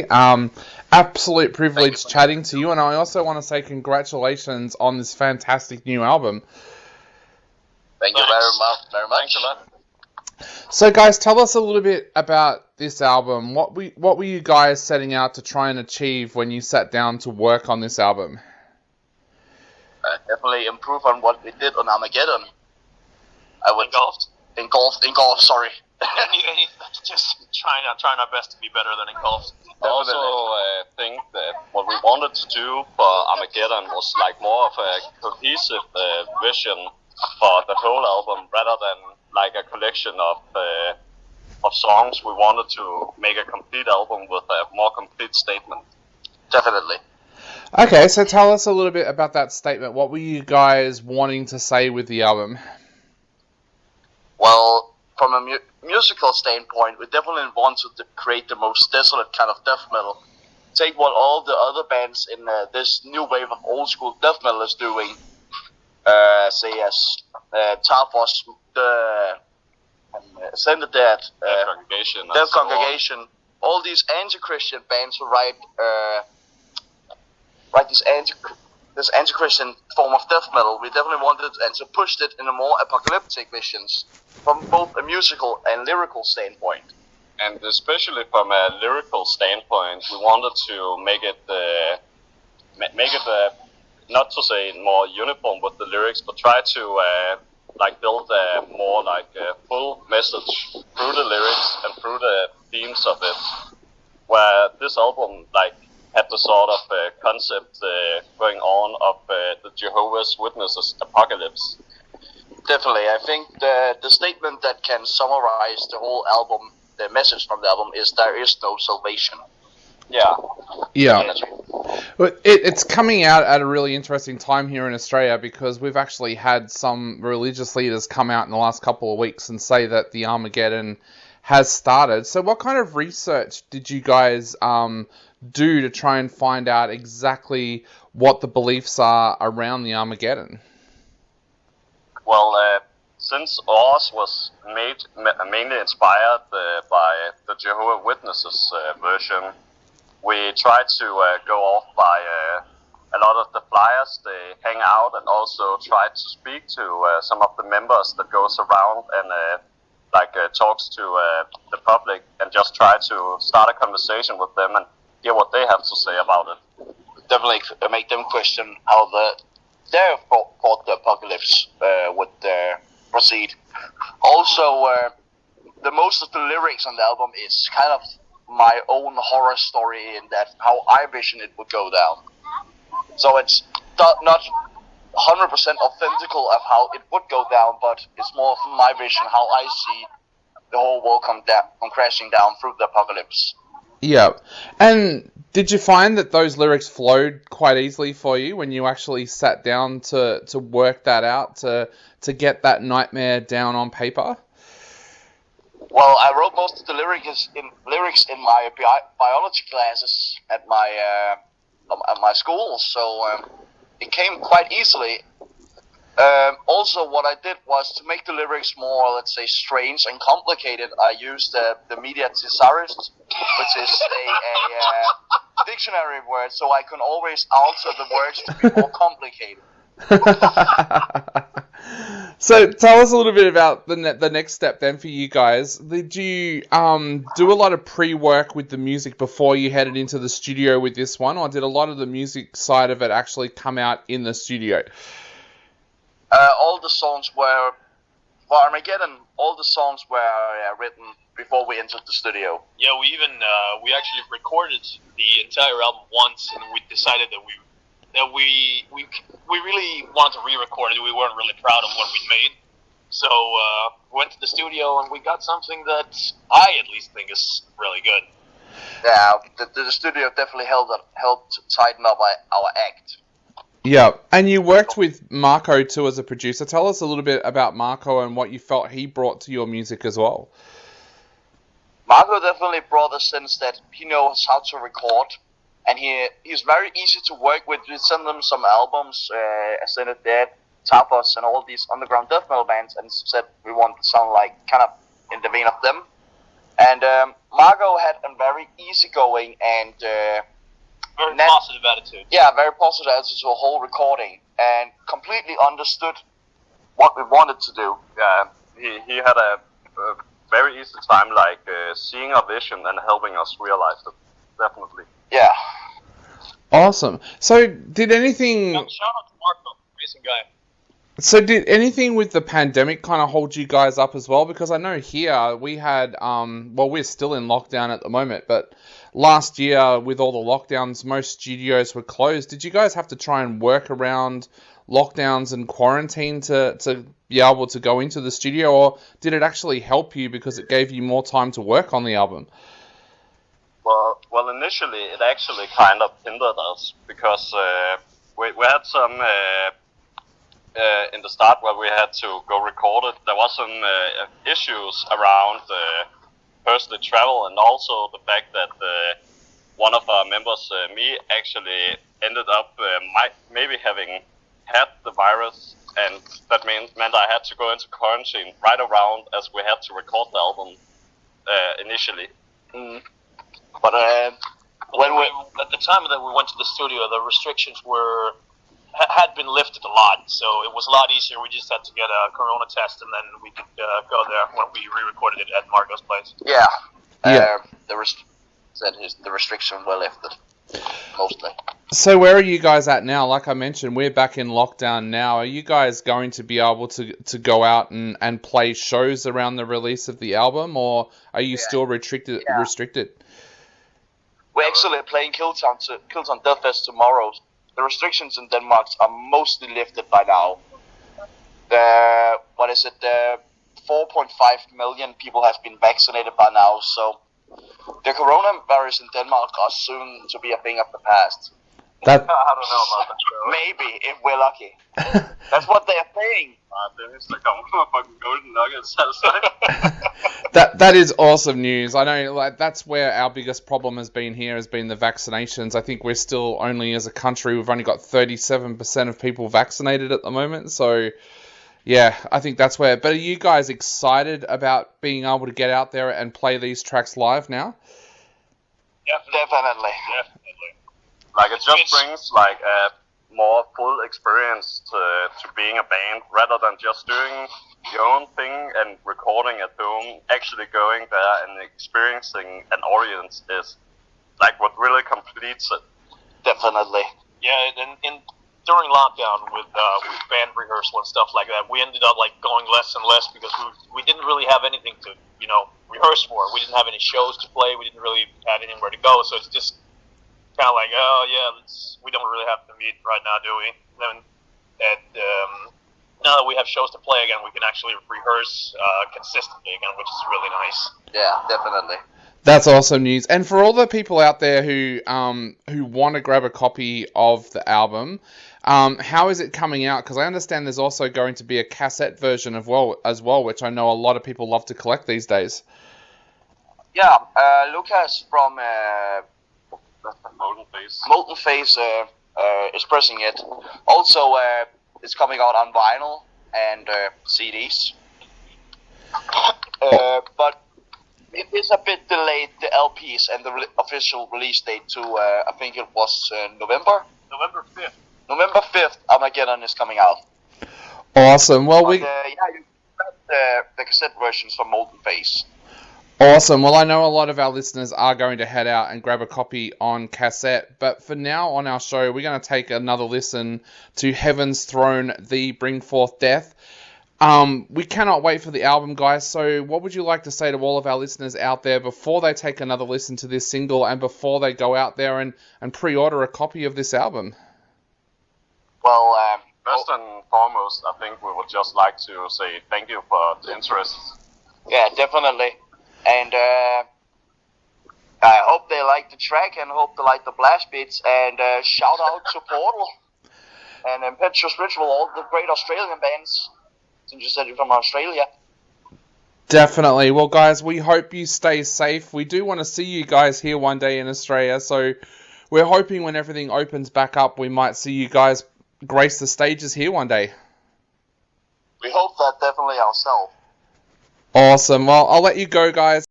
today. Absolute privilege chatting to you, and I also want to say congratulations on this fantastic new album. Thank you very much. Thanks a lot. So, guys, tell us a little bit about this album. What were you guys setting out to try and achieve when you sat down to work on this album? Definitely improve on what we did on Armageddon. I would engulfed. Sorry. Just trying our best to be better than engulfed. I also think that what we wanted to do for Armageddon was like more of a cohesive vision for the whole album, rather than like a collection of songs. We wanted to make a complete album with a more complete statement. Definitely. Okay, so tell us a little bit about that statement. What were you guys wanting to say with the album? Well, from a musical standpoint, we definitely wanted to create the most desolate kind of death metal. Take what all the other bands in this new wave of old school death metal is doing, say as Tardus, the Ascended Dead, Death Congregation, all these anti-Christian bands who write this anti-Christian form of death metal. We definitely wanted and so pushed it in a more apocalyptic visions from both a musical and lyrical standpoint. And especially from a lyrical standpoint, we wanted to make it not to say more uniform with the lyrics, but try to build a more full message through the lyrics and through the themes of it. Where this album had the sort of concept going on of the Jehovah's Witnesses apocalypse. Definitely, I think the statement that can summarize the whole album, the message from the album, is there is no salvation. Yeah. But it's coming out at a really interesting time here in Australia, because we've actually had some religious leaders come out in the last couple of weeks and say that the Armageddon has started. So what kind of research did you guys do to try and find out exactly what the beliefs are around the Armageddon? Well, since ours was mainly inspired by the Jehovah's Witnesses version, we tried to go off by a lot of the flyers they hang out, and also tried to speak to some of the members that goes around and talks to the public, and just try to start a conversation with them and hear what they have to say about it. Definitely make them question how their thought the apocalypse would proceed. Also, the most of the lyrics on the album is kind of my own horror story, in that how I vision it would go down. So it's not 100% authentical of how it would go down, but it's more from my vision how I see the whole world come crashing down through the apocalypse. Yeah. And did you find that those lyrics flowed quite easily for you when you actually sat down to work that out, to get that nightmare down on paper? Well, I wrote most of the lyrics in my biology classes at my school, so it came quite easily. Also, what I did was to make the lyrics more, let's say, strange and complicated. I used the media thesaurus, which is a dictionary word, so I can always alter the words to be more complicated. So tell us a little bit about the next step then for you guys. Did you do a lot of pre-work with the music before you headed into the studio with this one, or did a lot of the music side of it actually come out in the studio? All the songs were, for Armageddon, all the songs were written before we entered the studio. Yeah, we actually recorded the entire album once, and we decided that we really wanted to re-record it. We weren't really proud of what we made, so we went to the studio and we got something that I at least think is really good. Yeah, the studio definitely helped tighten up our act. Yeah, and you worked with Marco too as a producer. Tell us a little bit about Marco and what you felt he brought to your music as well. Marco definitely brought a sense that he knows how to record, and he's very easy to work with. We sent them some albums, Ascended Dead, Tardus, and all these underground death metal bands, and said we want to sound like kind of in the vein of them. And Margot had a very easygoing and very positive attitude. Yeah, very positive attitude to the whole recording, and completely understood what we wanted to do. Yeah, he had a very easy time, like seeing our vision and helping us realize it. Definitely. Yeah. Awesome. So, did anything... Shout out to Marco, amazing guy. So, did anything with the pandemic kind of hold you guys up as well? Because I know here we had, well, we're still in lockdown at the moment, but last year with all the lockdowns, most studios were closed. Did you guys have to try and work around lockdowns and quarantine to be able to go into the studio, or did it actually help you because it gave you more time to work on the album? Well, initially it actually kind of hindered us because we had some in the start where we had to go record it. There was some issues around personal travel, and also the fact that one of our members, me, actually ended up maybe having had the virus, and that meant I had to go into quarantine right around as we had to record the album initially. But when we at the time that we went to the studio, the restrictions had been lifted a lot, so it was a lot easier. We just had to get a corona test, and then we could go there when we re-recorded it at Marco's place. Yeah. Yeah. The restrictions were lifted, mostly. So where are you guys at now? Like I mentioned, we're back in lockdown now. Are you guys going to be able to go out and play shows around the release of the album, or are you still restricted? We're actually playing Killtown Deathfest tomorrow. The restrictions in Denmark are mostly lifted by now. 4.5 million people have been vaccinated by now, so the coronavirus in Denmark are soon to be a thing of the past. I don't know about that. Maybe, if we're lucky. That's what they are saying. That is awesome news. I know, like, that's where our biggest problem has been the vaccinations. I think we're still only, as a country, we've only got 37% of people vaccinated at the moment. So, yeah, I think that's where. But are you guys excited about being able to get out there and play these tracks live now? Definitely. Like, it just brings like a more full experience to being a band, rather than just doing your own thing and recording at home. Actually going there and experiencing an audience is like what really completes it. Definitely. Yeah, and during lockdown with band rehearsal and stuff like that, we ended up like going less and less because we didn't really have anything to rehearse for. We didn't have any shows to play. We didn't really have anywhere to go. So it's just kind of like, oh yeah, we don't really have to meet right now, do we? Now that we have shows to play again, we can actually rehearse consistently again, which is really nice. Yeah, definitely. That's awesome news. And for all the people out there who want to grab a copy of the album, how is it coming out? Because I understand there's also going to be a cassette version as well, which I know a lot of people love to collect these days. Yeah, Lucas from Molten Face is pressing it. Also, it's coming out on vinyl and CDs. But it is a bit delayed, the LPs and the official release date to, I think it was November? November 5th. November 5th, Armageddon is coming out. Awesome. Well, you got the cassette versions from Molten Face. Awesome. Well, I know a lot of our listeners are going to head out and grab a copy on cassette, but for now on our show, we're going to take another listen to Heaven's Throne, The Bring Forth Death. We cannot wait for the album, guys, so what would you like to say to all of our listeners out there before they take another listen to this single and before they go out there and pre-order a copy of this album? Well, first and foremost, I think we would just like to say thank you for the interest. Yeah, definitely. And I hope they like the track and hope they like the blast beats. And shout out to Portal and Impetuous Ritual, all the great Australian bands. Since you said you're from Australia. Definitely. Well, guys, we hope you stay safe. We do want to see you guys here one day in Australia. So we're hoping when everything opens back up, we might see you guys grace the stages here one day. We hope that definitely ourselves. Awesome. Well, I'll let you go, guys.